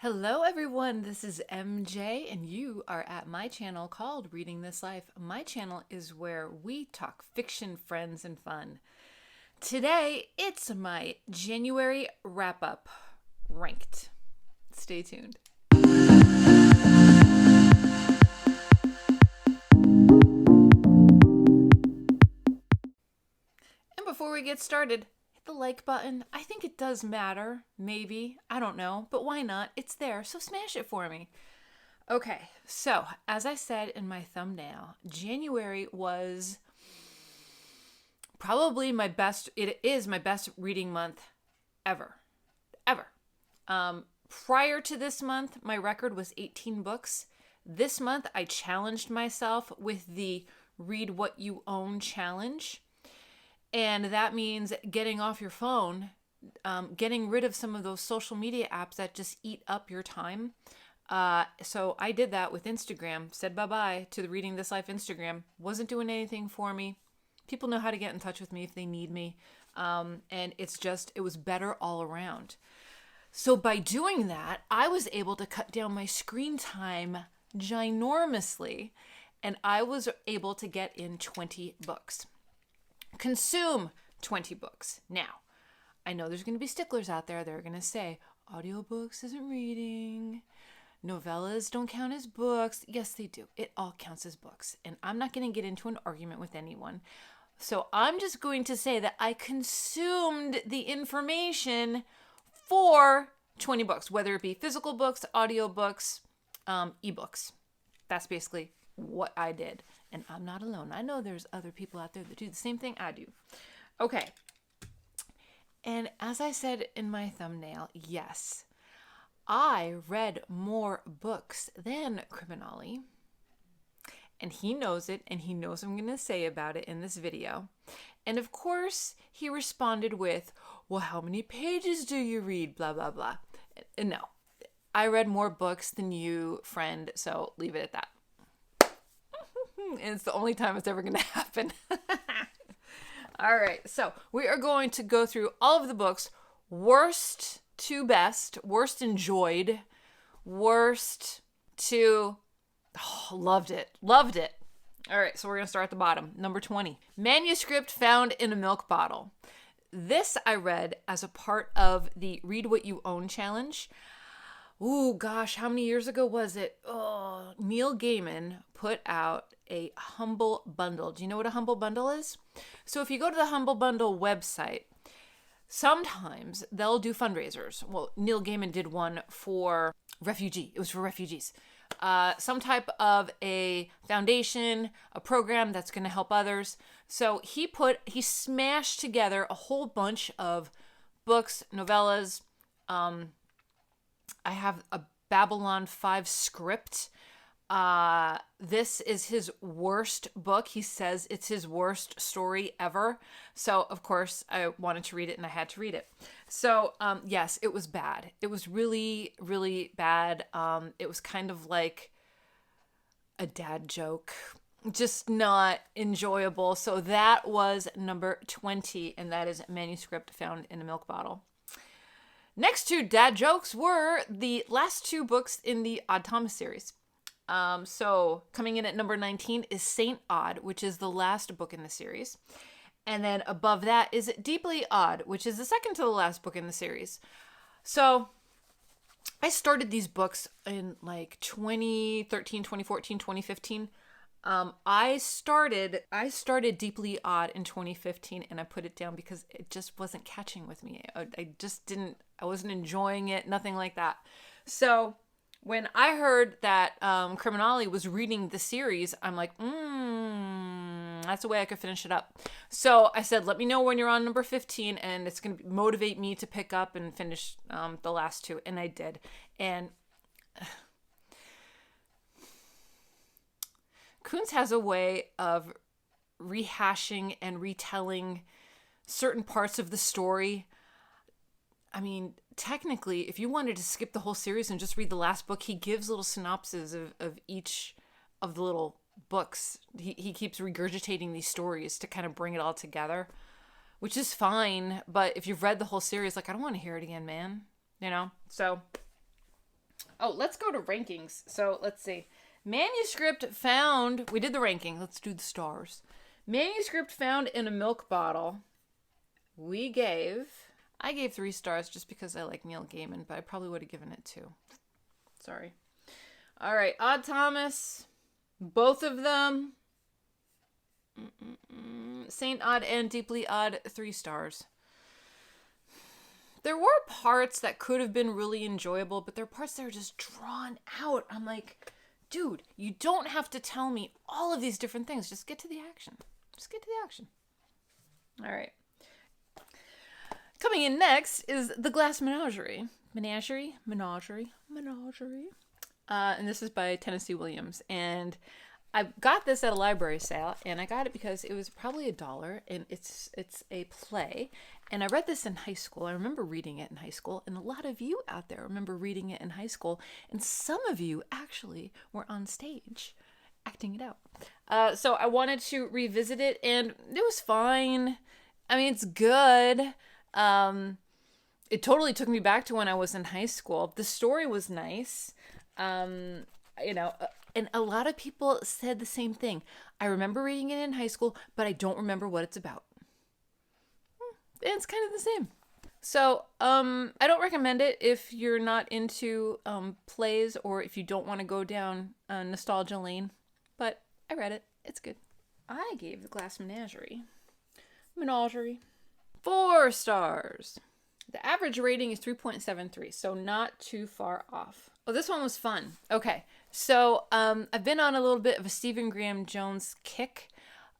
Hello everyone, this is MJ and you are at my channel called Reading This Life. My channel is where we talk fiction, friends, and fun. Today, it's my January wrap-up, ranked. Stay tuned. And before we get started, the like button. I think it does matter. Maybe. I don't know. But why not? It's there. So smash it for me. Okay. So, as I said in my thumbnail, January was probably my best. It is my best reading month ever. Ever. Prior to this month, my record was 18 books. This month, I challenged myself with the Read What You Own challenge. And that means getting off your phone, getting rid of some of those social media apps that just eat up your time. So I did that with Instagram, said bye-bye to the Reading This Life Instagram. Wasn't doing anything for me. People know how to get in touch with me if they need me. And it was better all around. So by doing that, I was able to cut down my screen time ginormously. And I was able to get in 20 books. Consume 20 books. Now, I know there's going to be sticklers out there that are going to say, audiobooks isn't reading, novellas don't count as books. Yes, they do. It all counts as books. And I'm not going to get into an argument with anyone. So I'm just going to say that I consumed the information for 20 books, whether it be physical books, audiobooks, ebooks. That's basically what I did. And I'm not alone. I know there's other people out there that do the same thing I do. Okay. And as I said in my thumbnail, yes, I read more books than Criminale. And he knows it, and he knows what I'm going to say about it in this video. And of course, he responded with, well, how many pages do you read? Blah, blah, blah. And no, I read more books than you, friend, so leave it at that. And it's the only time it's ever going to happen. All right, so we are going to go through all of the books, worst to best, worst enjoyed, worst to, loved it. All right, so we're going to start at the bottom. Number 20, Manuscript Found in a Milk Bottle. This I read as a part of the Read What You Own challenge. Ooh, gosh, how many years ago was it? Oh, Neil Gaiman put out a Humble Bundle. Do you know what a Humble Bundle is? So if you go to the Humble Bundle website, sometimes they'll do fundraisers. Well, Neil Gaiman did one for refugee. It was for refugees. Some type of a foundation, a program that's going to help others. So he smashed together a whole bunch of books, novellas. I have a Babylon 5 script. This is his worst book. He says it's his worst story ever. So, of course, I wanted to read it and I had to read it. So, yes, it was bad. It was really, really bad. It was kind of like a dad joke. Just not enjoyable. So that was number 20, and that is Manuscript Found in a Milk Bottle. Next two dad jokes were the last two books in the Odd Thomas series. So coming in at number 19 is Saint Odd, which is the last book in the series. And then above that is Deeply Odd, which is the second to the last book in the series. So I started these books in like 2013, 2014, 2015. I started Deeply Odd in 2015 and I put it down because it just wasn't catching with me. I wasn't enjoying it, nothing like that. So when I heard that Criminale was reading the series, I'm like, that's a way I could finish it up. So I said, let me know when you're on number 15 and it's going to motivate me to pick up and finish the last two. And I did. And Koontz has a way of rehashing and retelling certain parts of the story. I mean, technically, if you wanted to skip the whole series and just read the last book, he gives little synopses of each of the little books. He keeps regurgitating these stories to kind of bring it all together, which is fine. But if you've read the whole series, like, I don't want to hear it again, man. You know? So Oh, let's go to rankings. So let's see. Manuscript found, we did the ranking. Let's do the stars. Manuscript found in a milk bottle. I gave 3 stars just because I like Neil Gaiman, but I probably would have given it 2. Sorry. All right. Odd Thomas. Both of them. Saint Odd and Deeply Odd, 3 stars. There were parts that could have been really enjoyable, but there are parts that are just drawn out. I'm like, dude, you don't have to tell me all of these different things. Just get to the action. All right. Coming in next is The Glass Menagerie. Menagerie. And this is by Tennessee Williams. And I got this at a library sale, and I got it because it was probably $1, and it's a play. And I read this in high school. I remember reading it in high school, and a lot of you out there remember reading it in high school, and some of you actually were on stage acting it out. So I wanted to revisit it, and it was fine. I mean, it's good. It totally took me back to when I was in high school. The story was nice. And a lot of people said the same thing. I remember reading it in high school, but I don't remember what it's about. And it's kind of the same. So, I don't recommend it if you're not into plays or if you don't want to go down nostalgia lane. But I read it. It's good. I gave The Glass Menagerie 4 stars. The average rating is 3.73, so not too far off. Oh, this one was fun. Okay, so I've been on a little bit of a Stephen Graham Jones kick.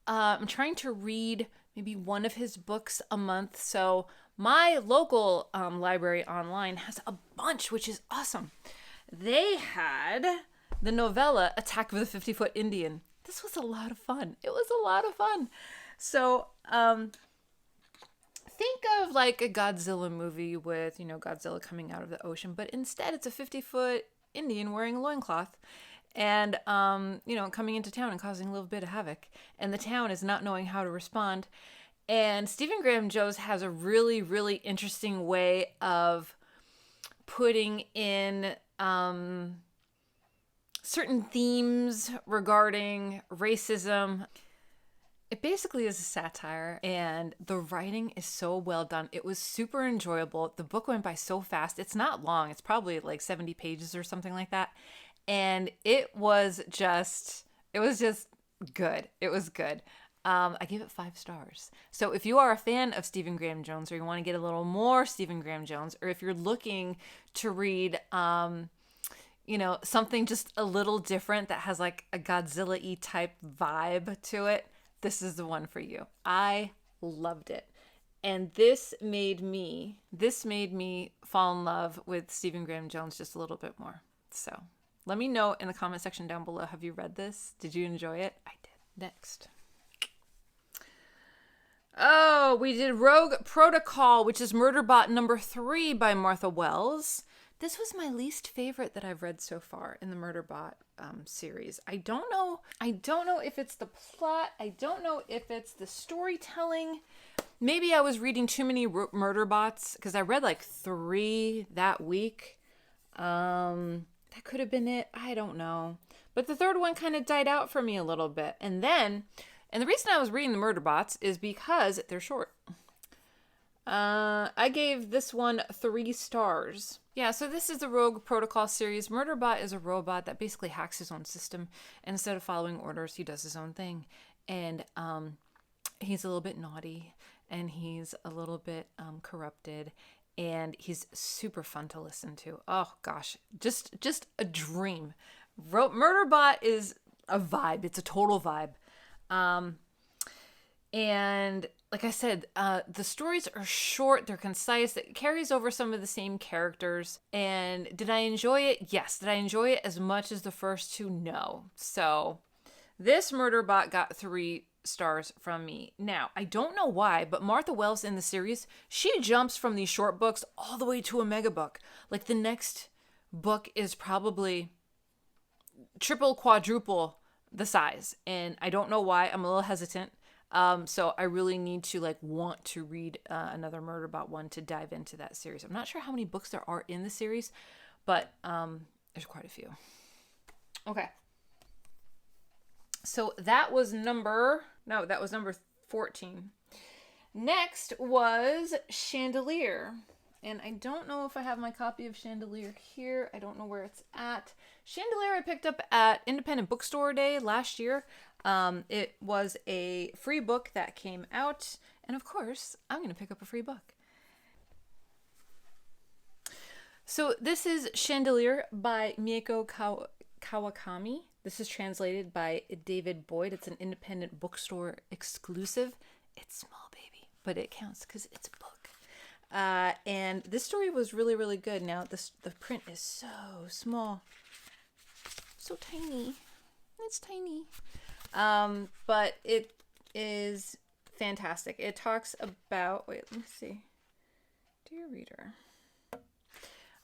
I'm trying to read maybe one of his books a month. So my local library online has a bunch, which is awesome. They had the novella Attack of the 50-Foot Indian. This was a lot of fun. It was a lot of fun. So think of like a Godzilla movie with, Godzilla coming out of the ocean, but instead it's a 50-foot Indian wearing a loincloth and, coming into town and causing a little bit of havoc. And the town is not knowing how to respond. And Stephen Graham Jones has a really, really interesting way of putting in certain themes regarding racism. It basically is a satire, and the writing is so well done. It was super enjoyable. The book went by so fast. It's not long. It's probably like 70 pages or something like that. And it was just good. It was good. I gave it 5 stars. So if you are a fan of Stephen Graham Jones, or you want to get a little more Stephen Graham Jones, or if you're looking to read, something just a little different that has like a Godzilla-y type vibe to it, this is the one for you. I loved it. And this made me fall in love with Stephen Graham Jones just a little bit more. So let me know in the comment section down below. Have you read this? Did you enjoy it? I did. Next. Oh, we did Rogue Protocol, which is Murderbot number 3 by Martha Wells. This was my least favorite that I've read so far in the Murderbot series. I don't know if it's the plot. I don't know if it's the storytelling. Maybe I was reading too many Murderbots because I read like 3 that week. That could have been it. I don't know. But the 3rd one kind of died out for me a little bit. And the reason I was reading the Murderbots is because they're short. I gave this one 3 stars. Yeah, so this is the Rogue Protocol series. Murderbot is a robot that basically hacks his own system. And instead of following orders, he does his own thing. And he's a little bit naughty. And he's a little bit corrupted. And he's super fun to listen to. Oh, gosh. Just a dream. Murderbot is a vibe. It's a total vibe. And like I said, the stories are short, they're concise, it carries over some of the same characters. And did I enjoy it? Yes. Did I enjoy it as much as the first 2? No. So this Murderbot got 3 stars from me. Now, I don't know why, but Martha Wells in the series, she jumps from these short books all the way to a mega book. Like the next book is probably triple, quadruple the size. And I don't know why. I'm a little hesitant. So I really need to want to read another Murderbot one to dive into that series. I'm not sure how many books there are in the series, but There's quite a few. Okay. So that was number 14. Next was Chandelier. And I don't know if I have my copy of Chandelier here. I don't know where it's at. Chandelier I picked up at Independent Bookstore Day last year. It was a free book that came out. And of course, I'm going to pick up a free book. So this is Chandelier by Mieko Kawakami. This is translated by David Boyd. It's an Independent Bookstore exclusive. It's small, baby, but it counts because it's a book. And this story was really, really good. Now, the print is so small. So tiny. It's tiny. But it is fantastic. It talks about... Wait, let me see. Dear reader...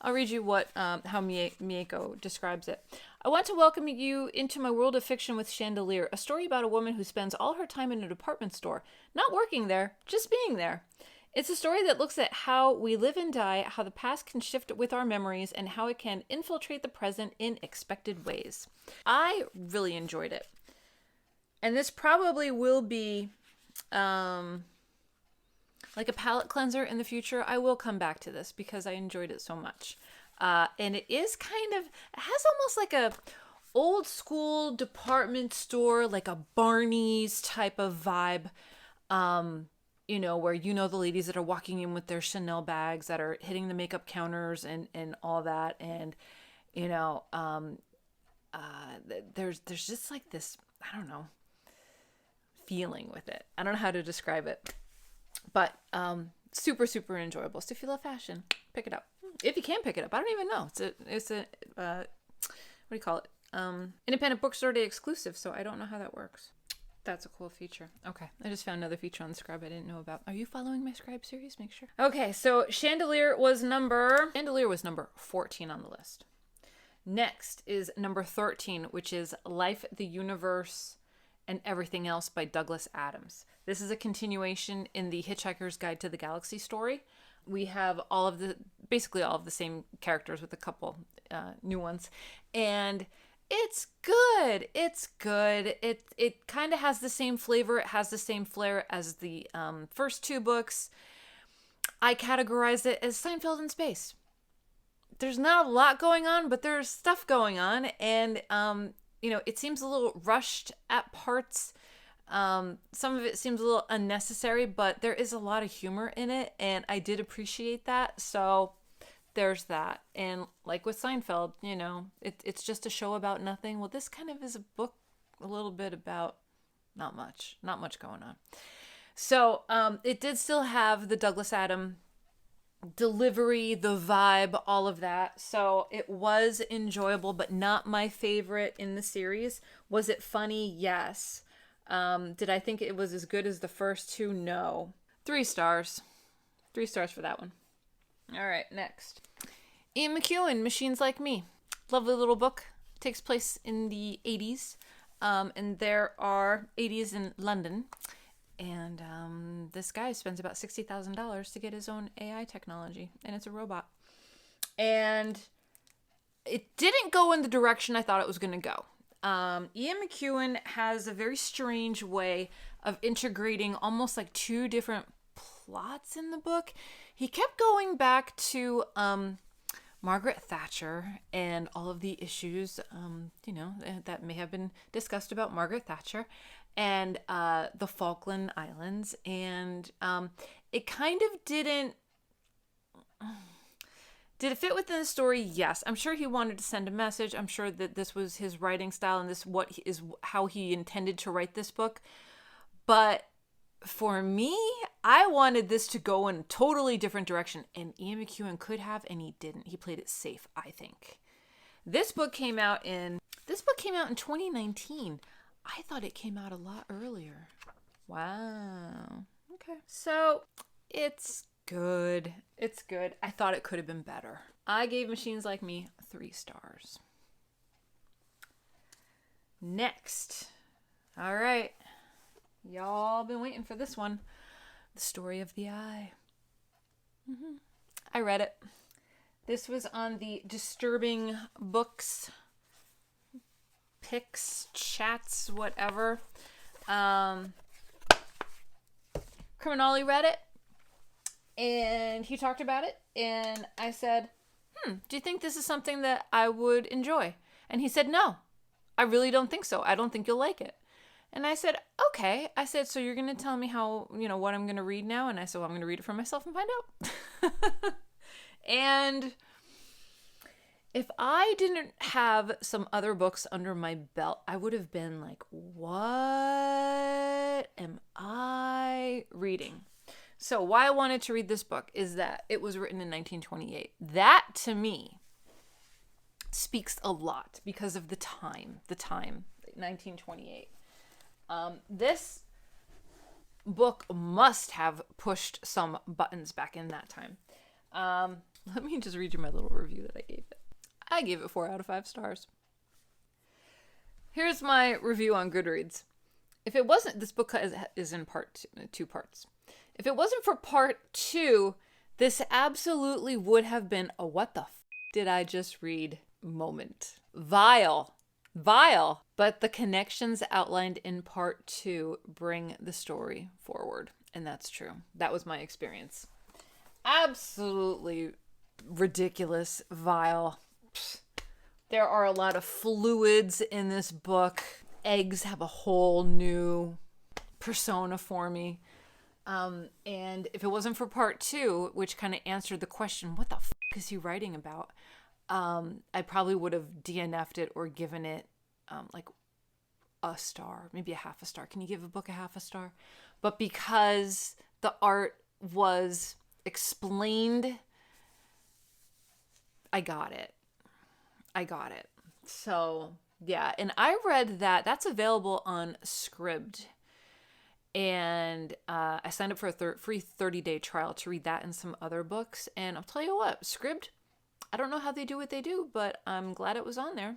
I'll read you how Mieko describes it. I want to welcome you into my world of fiction with Chandelier, a story about a woman who spends all her time in a department store, not working there, just being there. It's a story that looks at how we live and die, how the past can shift with our memories, and how it can infiltrate the present in expected ways. I really enjoyed it. And this probably will be... like a palate cleanser in the future. I will come back to this because I enjoyed it so much. And it is it has almost like a old school department store, like a Barney's type of vibe. Where the ladies that are walking in with their Chanel bags that are hitting the makeup counters and all that. And, there's just like this, I don't know, feeling with it. I don't know how to describe it. But super, super enjoyable. So if you love fashion, pick it up. If you can pick it up, I don't even know. It's a what do you call it? Independent Bookstore Day exclusive. So I don't know how that works. That's a cool feature. Okay, I just found another feature on the Scribe I didn't know about. Are you following my Scribe series? Make sure. Okay, so Chandelier was number 14 on the list. Next is number 13, which is Life, the Universe, and Everything Else by Douglas Adams. This is a continuation in the Hitchhiker's Guide to the Galaxy story. We have basically all of the same characters with a couple new ones. And it's good. It's good. It kind of has the same flavor. It has the same flair as the first two books. I categorize it as Seinfeld in space. There's not a lot going on, but there's stuff going on. And, it seems a little rushed at parts. Some of it seems a little unnecessary, but there is a lot of humor in it, and I did appreciate that. So there's that. And like with Seinfeld, it's just a show about nothing. Well, this kind of is a book a little bit about not much going on. So it did still have the Douglas Adams delivery, the vibe, all of that. So it was enjoyable, but not my favorite in the series. Was it funny? Yes. Did I think it was as good as the first two? No. 3 stars. 3 stars for that one. All right, next. Ian McEwan, Machines Like Me. Lovely little book. Takes place in the 80s. And there are 80s in London. And this guy spends about $60,000 to get his own AI technology. And it's a robot. And it didn't go in the direction I thought it was going to go. Ian McEwan has a very strange way of integrating almost like 2 different plots in the book. He kept going back to Margaret Thatcher and all of the issues, that may have been discussed about Margaret Thatcher and the Falkland Islands. And it kind of didn't... Did it fit within the story? Yes. I'm sure he wanted to send a message. I'm sure that this was his writing style and this is how he intended to write this book. But for me, I wanted this to go in a totally different direction. And Ian McEwan could have, and he didn't. He played it safe, I think. This book came out in 2019. I thought it came out a lot earlier. Wow. Okay. So it's good. It's good. I thought it could have been better. I gave Machines Like Me 3 stars. Next. All right. Y'all been waiting for this one. The Story of the Eye. I read it. This was on the Disturbing Books, picks, chats, whatever. Criminali read it, and he talked about it, and I said, do you think this is something that I would enjoy? And he said, no, I really don't think so. I don't think you'll like it. And I said, okay. I said, so you're going to tell me how, what I'm going to read now? And I said, well, I'm going to read it for myself and find out. And if I didn't have some other books under my belt, I would have been like, what am I reading? So why I wanted to read this book is that it was written in 1928. That, to me, speaks a lot because of the time, 1928. This book must have pushed some buttons back in that time. Let me just read you my little review that I gave it. I gave it 4 out of 5 stars. Here's my review on Goodreads. If it wasn't, this book is in two parts. If it wasn't for part 2, this absolutely would have been a what the did I just read moment. Vile. But the connections outlined in part 2 bring the story forward. And that's true. That was my experience. Absolutely ridiculous, vile. There are a lot of fluids in this book. Eggs have a whole new persona for me. And if it wasn't for part 2, which kind of answered the question, what the is he writing about? I probably would have DNF'd it or given it like a star, maybe a half a star. Can you give a book a half a star? But because the art was explained, I got it. So yeah, and I read that. That's available on Scribd. And I signed up for a free 30-day trial to read that and some other books. And I'll tell you what, Scribd, I don't know how they do what they do, but I'm glad it was on there.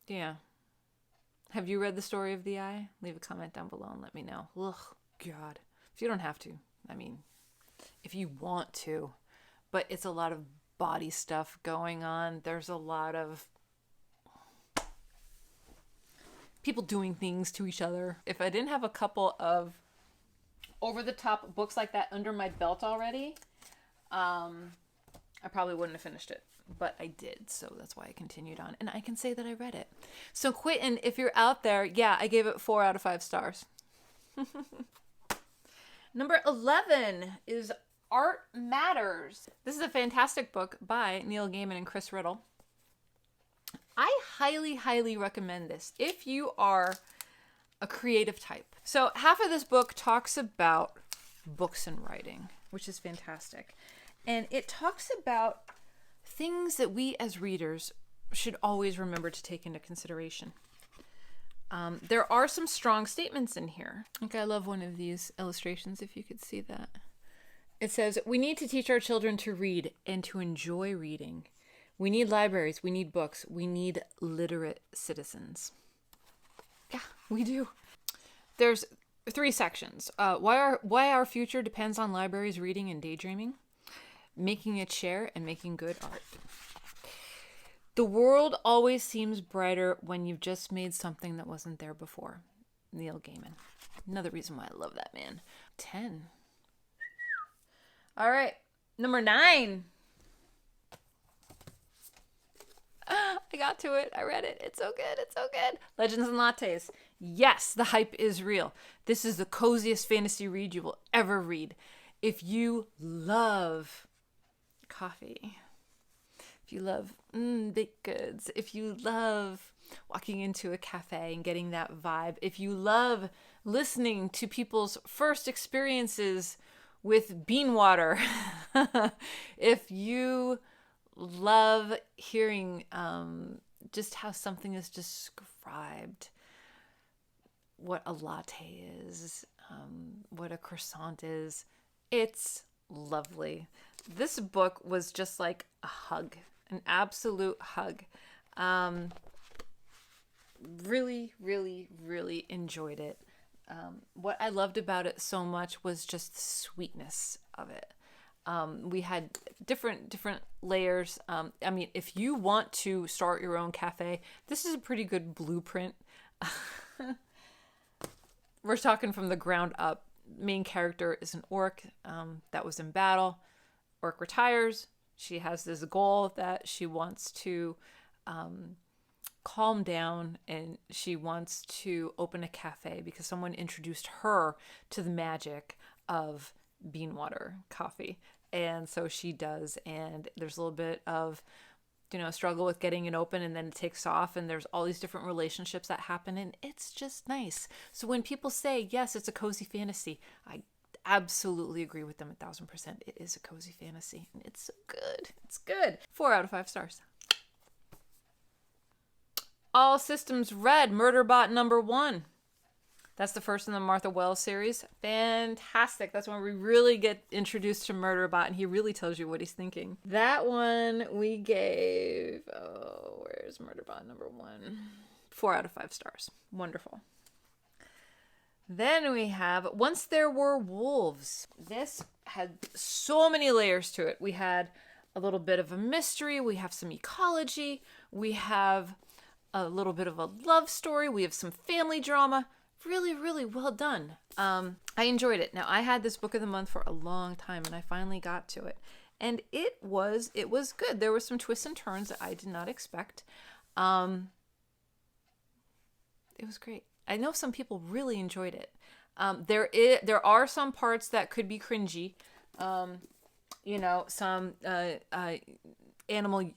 Yeah. Have you read The Story of the Eye? Leave a comment down below and let me know. Ugh, God. If you don't have to, I mean, if you want to. But it's a lot of body stuff going on. There's a lot of people doing things to each other. If I didn't have a couple of over-the-top books like that under my belt already, I probably wouldn't have finished it. But I did, so that's why I continued on. And I can say that I read it. So Quentin, if you're out there, yeah, I gave it 4 out of 5 stars. Number 11 is Art Matters. This is a fantastic book by Neil Gaiman and Chris Riddell. I highly, highly recommend this if you are a creative type. So half of this book talks about books and writing, which is fantastic. And it talks about things that we as readers should always remember to take into consideration. There are some strong statements in here. Okay, I love one of these illustrations, if you could see that. It says, we need to teach our children to read and to enjoy reading. We need libraries, we need books, we need literate citizens. Yeah, we do. There's 3 sections. Why our future depends on libraries, reading, and daydreaming. Making a chair and making good art. The world always seems brighter when you've just made something that wasn't there before. Neil Gaiman. Another reason why I love that man. 10. All right. Number 9. I got to it. I read it. It's so good. It's so good. Legends and Lattes. Yes, the hype is real. This is the coziest fantasy read you will ever read. If you love coffee, if you love baked goods, if you love walking into a cafe and getting that vibe, if you love listening to people's first experiences with bean water, if you love hearing just how something is described, what a latte is, what a croissant is, it's lovely. This book was just like a hug, an absolute hug. Really, really, really enjoyed it. What I loved about it so much was just the sweetness of it. We had different layers. I mean, if you want to start your own cafe, this is a pretty good blueprint. We're talking from the ground up. Main character is an orc that was in battle. Orc retires. She has this goal that she wants to calm down, and she wants to open a cafe because someone introduced her to the magic of bean water coffee. And so she does, and there's a little bit of struggle with getting it open, and then it takes off, and there's all these different relationships that happen, and it's just nice. So when people say, yes, it's a cozy fantasy, I absolutely agree with them 1,000%. It is a cozy fantasy, and it's so good. It's good. 4 out of 5 stars. All Systems Red, Murderbot #1. That's the first in the Martha Wells series. Fantastic. That's when we really get introduced to Murderbot, and he really tells you what he's thinking. That one we gave, where's Murderbot #1? 4 out of 5 stars. Wonderful. Then we have Once There Were Wolves. This had so many layers to it. We had a little bit of a mystery. We have some ecology. We have a little bit of a love story. We have some family drama. Really, really well done. I enjoyed it. Now, I had this book of the month for a long time, and I finally got to it. And it was good. There were some twists and turns that I did not expect. It was great. I know some people really enjoyed it. There are some parts that could be cringy. Some animal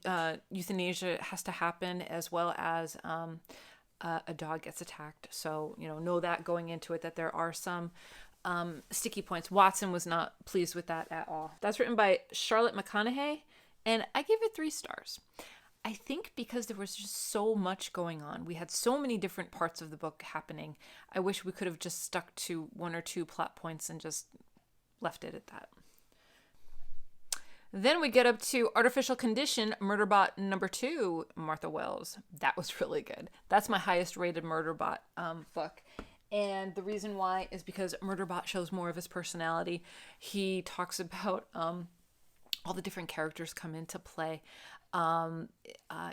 euthanasia has to happen, as well as a dog gets attacked. So, know that going into it, that there are some sticky points. Watson was not pleased with that at all. That's written by Charlotte McConaghy, and I gave it 3 stars. I think because there was just so much going on. We had so many different parts of the book happening. I wish we could have just stuck to 1 or 2 plot points and just left it at that. Then we get up to Artificial Condition, Murderbot #2, Martha Wells. That was really good. That's my highest rated Murderbot book. And the reason why is because Murderbot shows more of his personality. He talks about all the different characters come into play.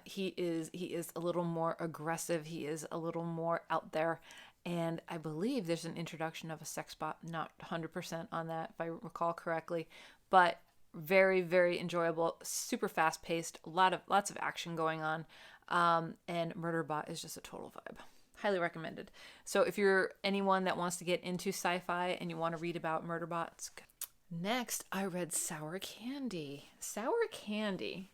He is a little more aggressive. He is a little more out there. And I believe there's an introduction of a sex bot. Not 100% on that, if I recall correctly. But very, very enjoyable, super fast paced, lots of action going on. And Murderbot is just a total vibe. Highly recommended. So if you're anyone that wants to get into sci-fi and you want to read about Murderbot, it's good. Next, I read Sour Candy. Sour Candy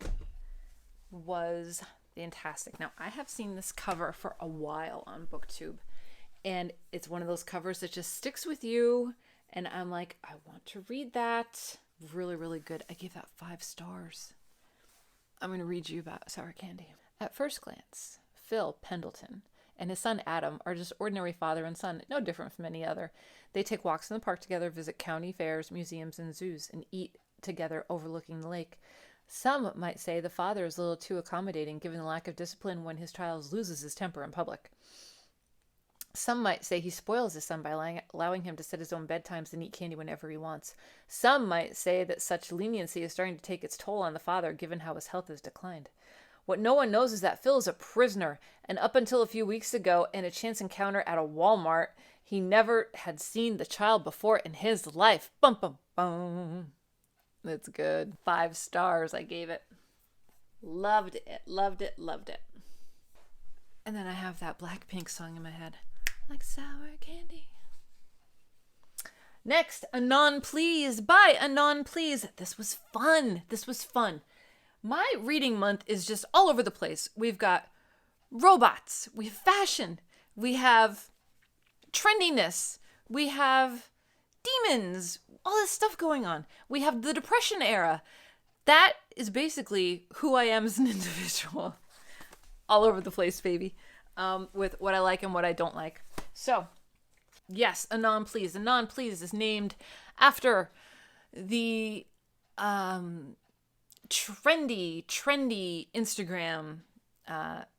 was fantastic. Now, I have seen this cover for a while on BookTube, and it's one of those covers that just sticks with you, and I'm like, I want to read that. Really, really good. I gave that 5 stars. I'm going to read you about Sour Candy. At first glance, Phil Pendleton and his son Adam are just ordinary father and son, no different from any other. They take walks in the park together, visit county fairs, museums, and zoos, and eat together overlooking the lake. Some might say the father is a little too accommodating given the lack of discipline when his child loses his temper in public. Some might say he spoils his son by allowing him to set his own bedtimes and eat candy whenever he wants. Some might say that such leniency is starting to take its toll on the father, given how his health has declined. What no one knows is that Phil is a prisoner, and up until a few weeks ago, in a chance encounter at a Walmart, he never had seen the child before in his life. Bum, bum, bum. That's good. 5 stars I gave it. Loved it, loved it, loved it. And then I have that Blackpink song in my head. Like sour candy. Next, Anon Pls by Anon Pls. This was fun. My reading month is just all over the place. We've got robots, we have fashion, we have trendiness, we have demons, all this stuff going on. We have the Depression era. That is basically who I am as an individual. All over the place, baby. With what I like and what I don't like. So, yes, Anon Pls. Anon Pls is named after the trendy Instagram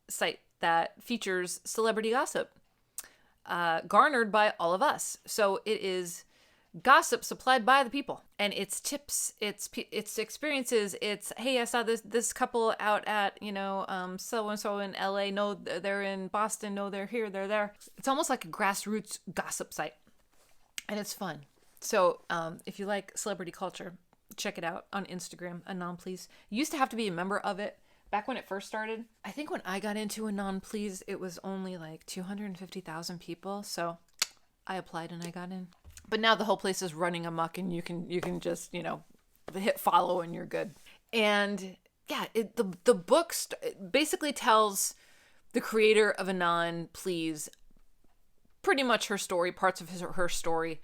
site that features celebrity gossip, garnered by all of us. So it is gossip supplied by the people, and it's tips, it's experiences, it's, hey, I saw this couple out at, so and so in LA, no, they're in Boston, no, they're here, they're there. It's almost like a grassroots gossip site, and it's fun. So if you like celebrity culture, check it out on Instagram, Anon Pls. You used to have to be a member of it back when it first started. I think when I got into Anon Pls, it was only like 250,000 people. So I applied and I got in. But now the whole place is running amok, and you can just, hit follow and you're good. And yeah, the book basically tells the creator of Anon Pls pretty much her story, parts of her story.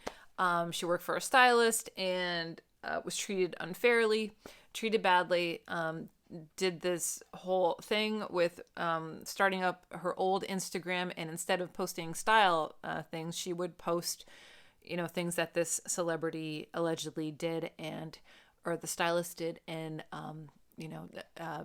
She worked for a stylist and was treated unfairly, treated badly, did this whole thing with starting up her old Instagram, and instead of posting style things, she would post, things that this celebrity allegedly did, or the stylist did, and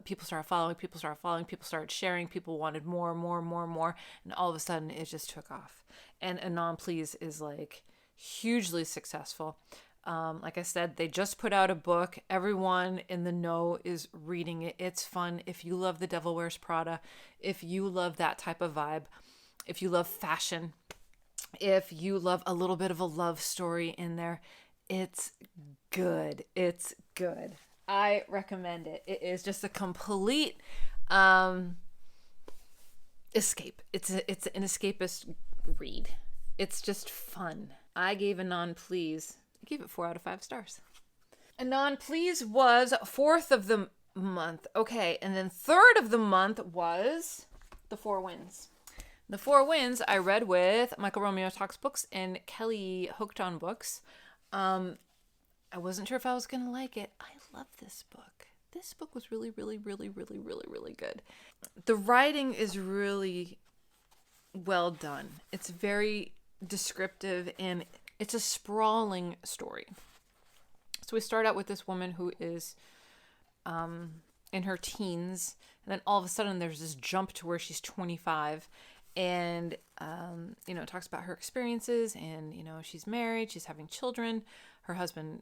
people started following, people started sharing, people wanted more, and all of a sudden it just took off. And Anon Pls is like hugely successful. Like I said, they just put out a book. Everyone in the know is reading it. It's fun. If you love The Devil Wears Prada, if you love that type of vibe, if you love fashion, if you love a little bit of a love story in there, it's good. It's good. I recommend it. It is just a complete escape. It's an escapist read. It's just fun. I gave Anon Pls, I gave it 4 out of 5 stars. Anon Pls was 4th of the month. Okay, and then 3rd of the month was The Four Winds. The Four Winds I read with Michael Romeo Talks Books and Kelly Hooked on Books. I wasn't sure if I was going to like it. I love this book. This book was really, really, really, really, really, really good. The writing is really well done. It's very descriptive, and it's a sprawling story. So we start out with this woman who is in her teens, and then all of a sudden there's this jump to where she's 25, and it talks about her experiences, and she's married, she's having children, her husband,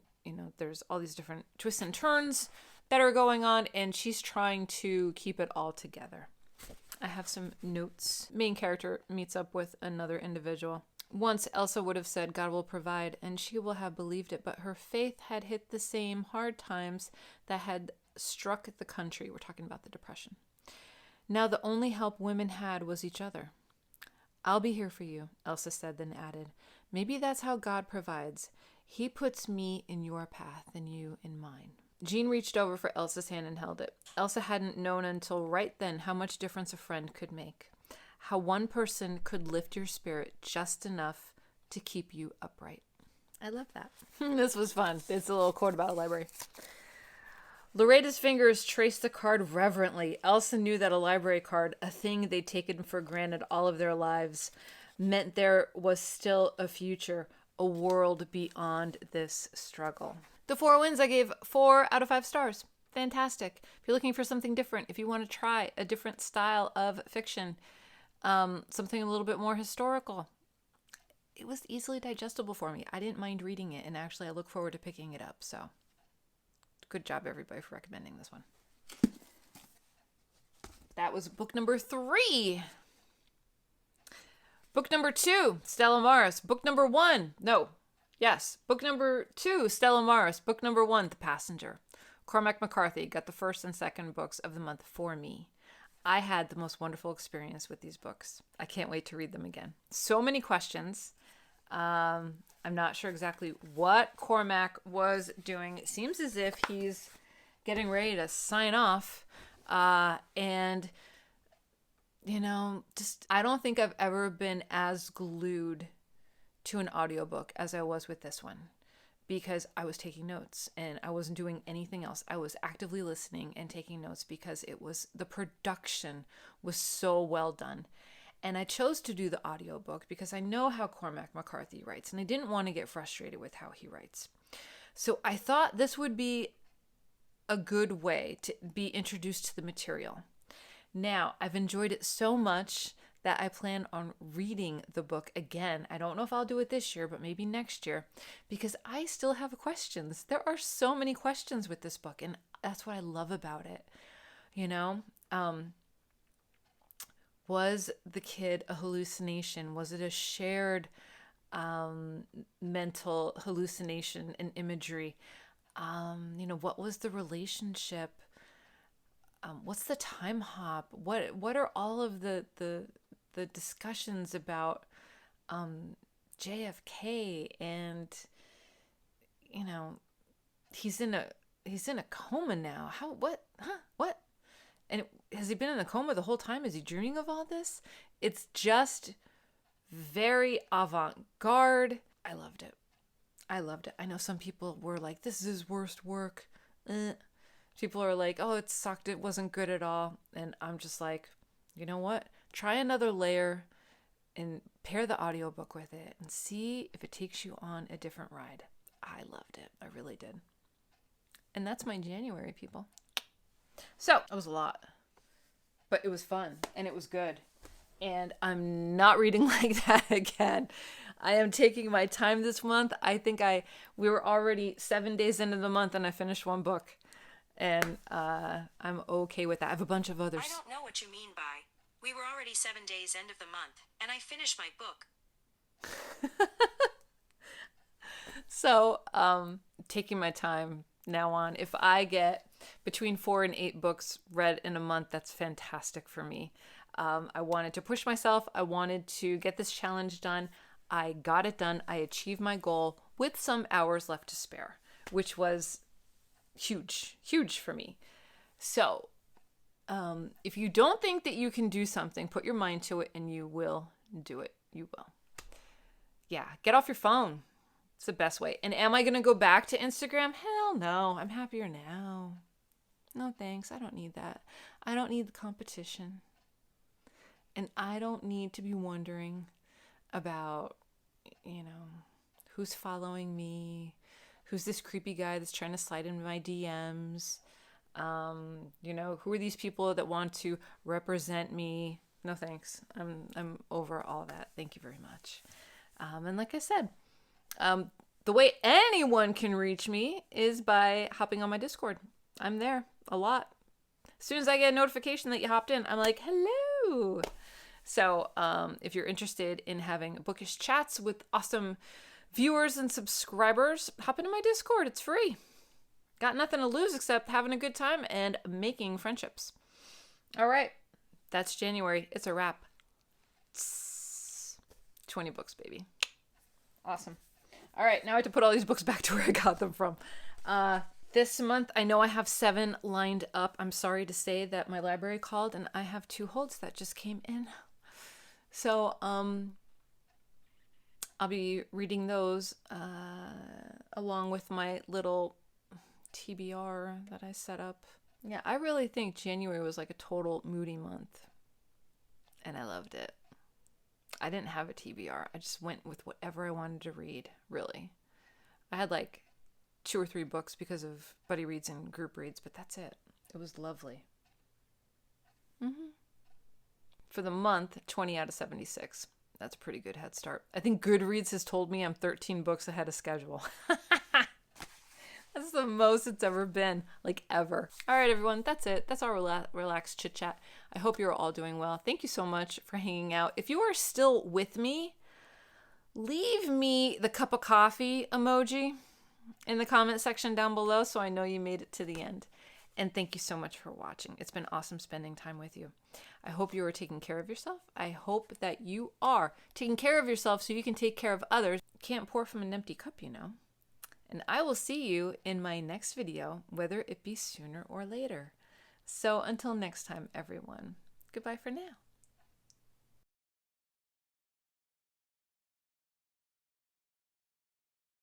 there's all these different twists and turns that are going on, and she's trying to keep it all together. I have some notes. Main character meets up with another individual. Once Elsa would have said, God will provide, and she will have believed it, but her faith had hit the same hard times that had struck the country. We're talking about the Depression. Now the only help women had was each other. I'll be here for you, Elsa said, then added, maybe that's how God provides. He puts me in your path and you in mine. Jean reached over for Elsa's hand and held it. Elsa hadn't known until right then how much difference a friend could make. How one person could lift your spirit just enough to keep you upright. I love that. This was fun. It's a little quote about a library. Loretta's fingers traced the card reverently. Elsa knew that a library card, a thing they'd taken for granted all of their lives, meant there was still a future, a world beyond this struggle. The Four Winds I gave 4 out of 5 stars. Fantastic. If you're looking for something different, if you want to try a different style of fiction, something a little bit more historical, it was easily digestible for me. I didn't mind reading it, and actually I look forward to picking it up. So good job, everybody, for recommending this one. That was book number 3. Book number 2, Stella Maris. Book number 1, book number 2, Stella Maris. Book number 1, The Passenger. Cormac McCarthy got the first and second books of the month for me. I had the most wonderful experience with these books. I can't wait to read them again. So many questions. I'm not sure exactly what Cormac was doing. It seems as if he's getting ready to sign off. And I don't think I've ever been as glued to an audiobook as I was with this one, because I was taking notes and I wasn't doing anything else. I was actively listening and taking notes because the production was so well done. And I chose to do the audiobook because I know how Cormac McCarthy writes, and I didn't want to get frustrated with how he writes. So I thought this would be a good way to be introduced to the material. Now, I've enjoyed it so much that I plan on reading the book again. I don't know if I'll do it this year, but maybe next year, because I still have questions. There are so many questions with this book, and that's what I love about it. You know, was the kid a hallucination? Was it a shared mental hallucination and imagery? You know, what was the relationship? What's the time hop? What are all of the discussions about JFK? And you know, he's in a coma now. What? And has he been in a coma the whole time? Is he dreaming of all this? It's just very avant-garde. I loved it. I know some people were like, this is his worst work. People are like, oh, it sucked. It wasn't good at all. And I'm just like, you know what? Try another layer and pair the audiobook with it and see if it takes you on a different ride. I loved it. I really did. And that's my January, people. So it was a lot, but it was fun and it was good. And I'm not reading like that again. I am taking my time this month. I think we were already 7 days into the month and I finished one book. And I'm okay with that. I have a bunch of others. I don't know what you mean by, we were already 7 days end of the month, and I finished my book. So, taking my time now on. If I get between 4 and 8 books read in a month, that's fantastic for me. I wanted to push myself. I wanted to get this challenge done. I got it done. I achieved my goal with some hours left to spare, which was huge for me. So if you don't think that you can do something, put your mind to it and you will do it. You will. Yeah, get off your phone. It's the best way. And am I going to go back to Instagram? Hell no. I'm happier now. No thanks. I don't need that. I don't need the competition. And I don't need to be wondering about, you know, who's following me, who's this creepy guy that's trying to slide into my DMs? You know, who are these people that want to represent me? No thanks. I'm over all that. Thank you very much. And like I said, the way anyone can reach me is by hopping on my Discord. I'm there a lot. As soon as I get a notification that you hopped in, I'm like, hello. So if you're interested in having bookish chats with awesome viewers and subscribers, hop into my Discord. It's free. Got nothing to lose except having a good time and making friendships. All right. That's January. It's a wrap. 20 books, baby. Awesome. All right. Now I have to put all these books back to where I got them from. This month, I know I have 7 lined up. I'm sorry to say that my library called and I have 2 holds that just came in. So, I'll be reading those along with my little TBR that I set up. Yeah, I really think January was like a total moody month. And I loved it. I didn't have a TBR. I just went with whatever I wanted to read, really. I had like 2 or 3 books because of buddy reads and group reads, but that's it. It was lovely. For the month, 20 out of 76. That's a pretty good head start. I think Goodreads has told me I'm 13 books ahead of schedule. That's the most it's ever been, like ever. All right, everyone, that's it. That's our relaxed chit chat. I hope you're all doing well. Thank you so much for hanging out. If you are still with me, leave me the cup of coffee emoji in the comment section down below so I know you made it to the end. And thank you so much for watching. It's been awesome spending time with you. I hope you are taking care of yourself. I hope that you are taking care of yourself so you can take care of others. Can't pour from an empty cup, you know. And I will see you in my next video, whether it be sooner or later. So until next time, everyone, goodbye for now.